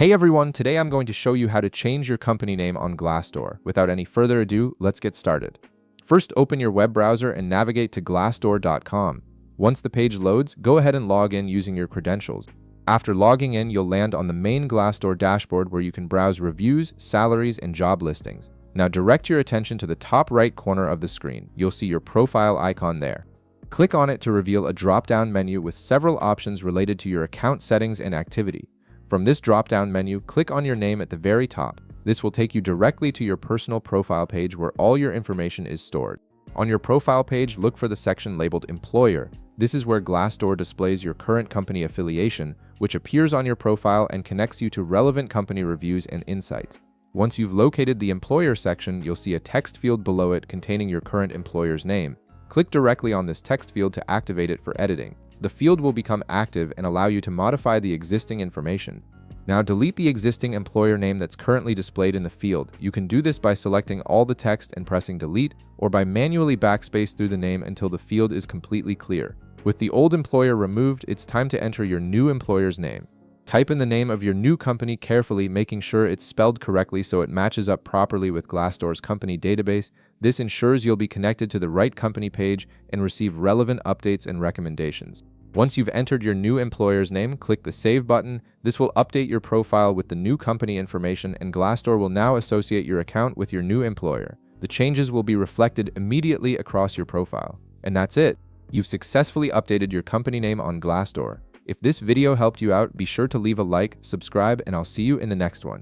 Hey everyone, today I'm going to show you how to change your company name on Glassdoor. Without any further ado, let's get started. First, open your web browser and navigate to glassdoor.com. Once the page loads, go ahead and log in using your credentials. After logging in, you'll land on the main Glassdoor dashboard where you can browse reviews, salaries, and job listings. Now direct your attention to the top right corner of the screen. You'll see your profile icon there. Click on it to reveal a drop-down menu with several options related to your account settings and activity. From this drop-down menu, click on your name at the very top. This will take you directly to your personal profile page where all your information is stored. On your profile page, look for the section labeled Employer. This is where Glassdoor displays your current company affiliation, which appears on your profile and connects you to relevant company reviews and insights. Once you've located the Employer section, you'll see a text field below it containing your current employer's name. Click directly on this text field to activate it for editing. The field will become active and allow you to modify the existing information. Now delete the existing employer name that's currently displayed in the field. You can do this by selecting all the text and pressing delete, or by manually backspace through the name until the field is completely clear. With the old employer removed, it's time to enter your new employer's name. Type in the name of your new company carefully, making sure it's spelled correctly so it matches up properly with Glassdoor's company database. This ensures you'll be connected to the right company page and receive relevant updates and recommendations. Once you've entered your new employer's name, click the Save button. This will update your profile with the new company information, and Glassdoor will now associate your account with your new employer. The changes will be reflected immediately across your profile. And that's it. You've successfully updated your company name on Glassdoor. If this video helped you out, be sure to leave a like, subscribe, and I'll see you in the next one.